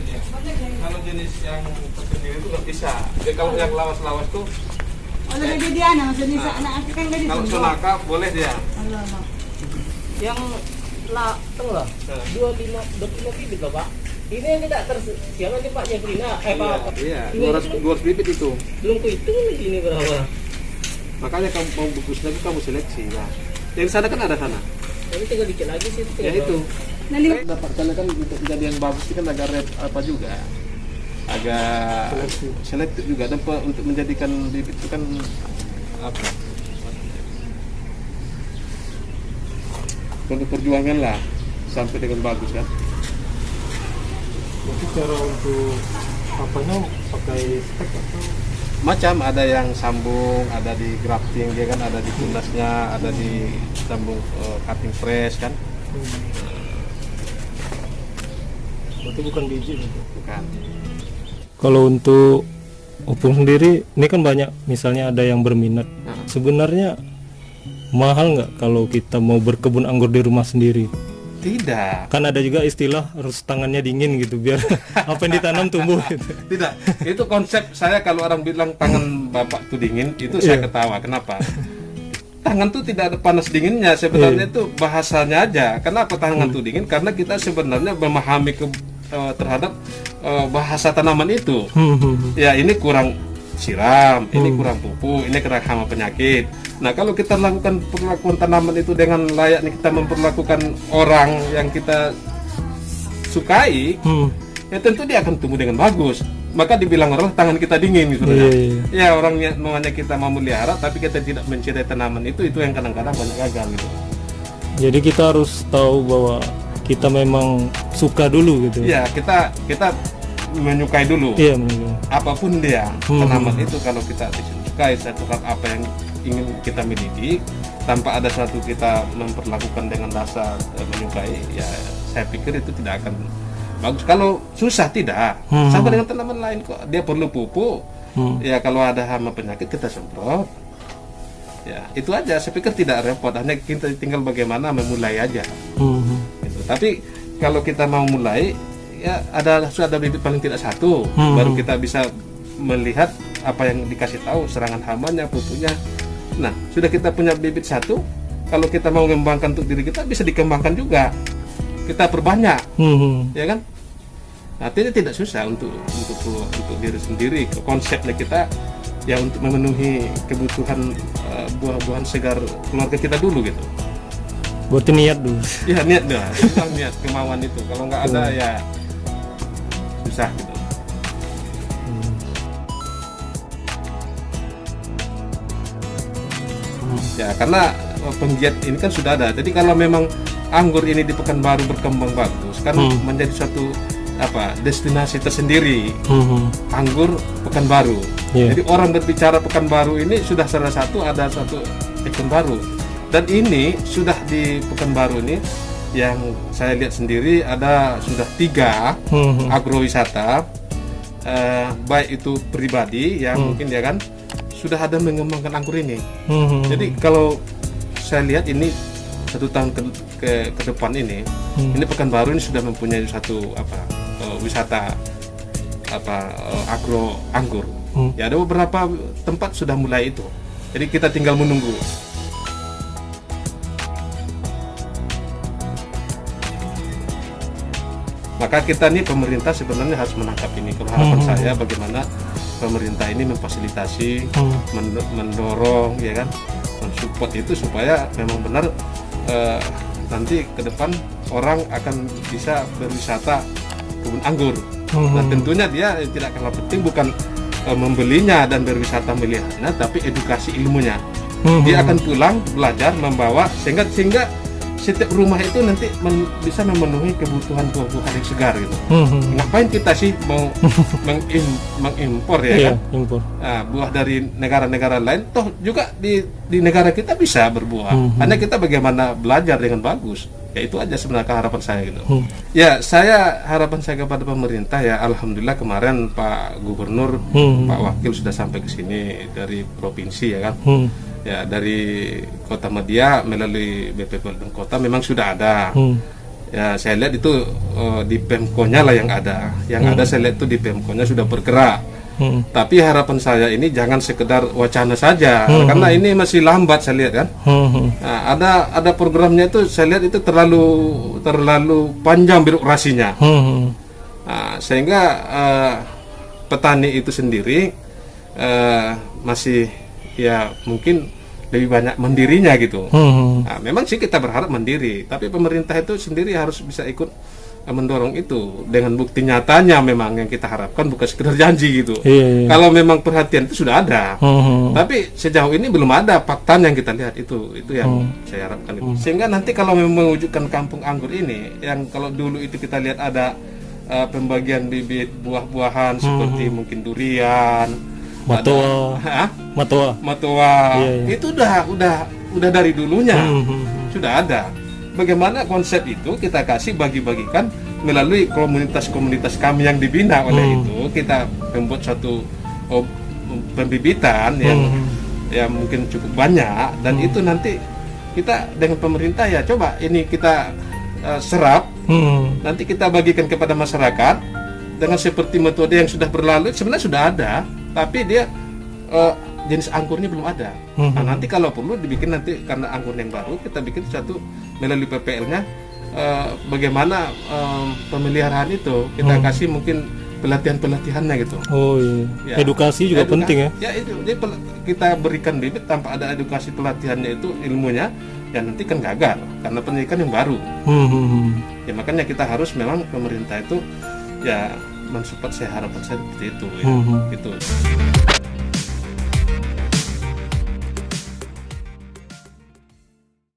aja. Kalau jenis yang tersendiri itu nggak bisa. Jadi kalau yang lawas-lawas tuh Jadi dia maksudnya anak aku kan gak kalau sonaka boleh dia. Yang tengah 25 bibit loh Pak. Ini yang tidak tersiang aja Pak Jeffrina. Pak. Iya, 200 bibit itu. Belum kuhitung ini berapa. Makanya kamu mau bagus lagi kamu seleksi ya. Yang sana kan ada sana. Tapi tinggal dikit lagi sih. Ya itu. Nanti Dapatkan kan untuk menjadi yang bagus itu kan agak apa juga. Agak selektif juga dan untuk menjadikan bibit itu kan apa? Perlu perjuangan lah sampai dengan bagus kan. Jadi cara untuk apanya pakai stek atau Macam ada yang sambung, ada di grafting dia kan, ada di tunasnya, ada di sambung cutting press kan. berarti bukan biji gitu. Bukan. Kalau untuk opung sendiri, ini kan banyak, misalnya ada yang berminat. Sebenarnya mahal nggak kalau kita mau berkebun anggur di rumah sendiri? Tidak. Kan ada juga istilah harus tangannya dingin gitu, biar apa yang ditanam tumbuh gitu. Tidak. Itu konsep saya kalau orang bilang tangan bapak tuh dingin, itu saya ketawa. Kenapa? Tangan tuh tidak ada panas dinginnya. Sebenarnya itu bahasanya aja. Kenapa tangan tuh dingin? Karena kita sebenarnya memahami terhadap bahasa tanaman itu. Ya ini kurang siram, ini kurang pupuk, ini kurang hama penyakit. Nah kalau kita lakukan perlakuan tanaman itu dengan layaknya kita memperlakukan orang yang kita sukai, ya tentu dia akan tumbuh dengan bagus. Maka dibilang orang tangan kita dingin gitu. Ya orangnya namanya kita mau melihara tapi kita tidak mencintai tanaman itu yang kadang-kadang banyak gagal gitu. Jadi kita harus tahu bahwa kita memang suka dulu gitu. Ya kita menyukai dulu. Iya, menyukai. Apapun dia tanaman itu kalau kita disukai satu apa yang ingin kita miliki tanpa ada satu kita memperlakukan dengan dasar menyukai, ya saya pikir itu tidak akan bagus. Kalau susah tidak, sama dengan tanaman lain kok. Dia perlu pupuk. Ya kalau ada hama penyakit kita semprot. Ya itu aja. Saya pikir tidak repot. Hanya kita tinggal bagaimana memulai aja. Gitu. Tapi kalau kita mau mulai, ya sudah ada bibit paling tidak satu, baru kita bisa melihat apa yang dikasih tahu, serangan hamanya, pupuknya. Nah sudah kita punya bibit satu, kalau kita mau mengembangkan untuk diri kita bisa dikembangkan juga. Kita perbanyak, ya kan? Artinya tidak susah untuk diri sendiri. Konsepnya kita ya untuk memenuhi kebutuhan buah-buahan segar keluarga kita dulu gitu. Berarti niat dulu. Ya niat dah, niat kemauan itu. Kalau nggak ada ya susah gitu. Ya karena penggiat ini kan sudah ada. Jadi kalau memang anggur ini di Pekanbaru berkembang bagus, kan menjadi suatu destinasi tersendiri. Anggur Pekanbaru. Jadi orang berbicara Pekanbaru ini sudah salah satu ada satu ikon baru. Dan ini sudah di Pekanbaru ini yang saya lihat sendiri ada sudah 3 agrowisata, baik itu pribadi yang mungkin ya kan sudah ada mengembangkan anggur ini. Jadi kalau saya lihat ini 1 tahun ke depan ini Pekanbaru ini sudah mempunyai satu wisata agro anggur. Ya ada beberapa tempat sudah mulai itu. Jadi kita tinggal menunggu. Maka kita nih pemerintah sebenarnya harus menangkap ini. Kalau harapan saya bagaimana pemerintah ini memfasilitasi, mendorong, ya kan, mensupport itu supaya memang benar nanti ke depan orang akan bisa berwisata kebun anggur. Dan tentunya dia tidak kalah penting bukan membelinya dan berwisata melihatnya, tapi edukasi ilmunya. Dia akan pulang belajar membawa sehingga setiap rumah itu nanti bisa memenuhi kebutuhan buah-buahan yang segar gitu. Ngapain kita sih mau mengimpor ya kan? Impor. Nah, buah dari negara-negara lain, toh juga di negara kita bisa berbuah. Hanya kita bagaimana belajar dengan bagus. Ya itu aja sebenarnya harapan saya gitu. Ya harapan saya kepada pemerintah ya, alhamdulillah kemarin Pak Gubernur, Pak Wakil sudah sampai ke sini dari provinsi ya kan. Ya dari Kota Media melalui BP Peludung Kota memang sudah ada. Ya saya lihat itu di Pemkonya lah yang ada. Yang ada saya lihat itu di Pemkonya sudah bergerak. Tapi harapan saya ini jangan sekedar wacana saja, karena ini masih lambat saya lihat kan. Nah, ada programnya itu saya lihat itu terlalu panjang birokrasinya. Nah, sehingga petani itu sendiri masih ya mungkin lebih banyak mandirinya gitu. Nah, memang sih kita berharap mandiri, tapi pemerintah itu sendiri harus bisa ikut mendorong itu dengan bukti nyatanya. Memang yang kita harapkan bukan sekedar janji gitu. Kalau memang perhatian itu sudah ada, tapi sejauh ini belum ada fakta yang kita lihat itu yang saya harapkan itu. Sehingga nanti kalau memang mewujudkan kampung anggur ini, yang kalau dulu itu kita lihat ada pembagian bibit buah-buahan seperti mungkin durian, matoa, itu udah dari dulunya sudah ada. Bagaimana konsep itu kita kasih bagi-bagikan melalui komunitas-komunitas kami yang dibina oleh itu, kita membuat suatu pembibitan yang mungkin cukup banyak, dan itu nanti kita dengan pemerintah ya coba ini kita serap, nanti kita bagikan kepada masyarakat dengan seperti metode yang sudah berlalu. Sebenarnya sudah ada, tapi dia jenis anggurnya belum ada. Nah, nanti kalau perlu dibikin nanti karena anggur yang baru, kita bikin satu melalui PPL-nya bagaimana pemeliharaan itu kita kasih mungkin pelatihan-pelatihannya gitu. Ya, edukasi juga penting ya. Ya itu, jadi kita berikan bibit tanpa ada edukasi pelatihannya itu ilmunya, ya nanti kan gagal karena pendidikan yang baru. Ya makanya kita harus memang pemerintah itu ya mensupport, saya harapan saya seperti itu. Ya, gitu.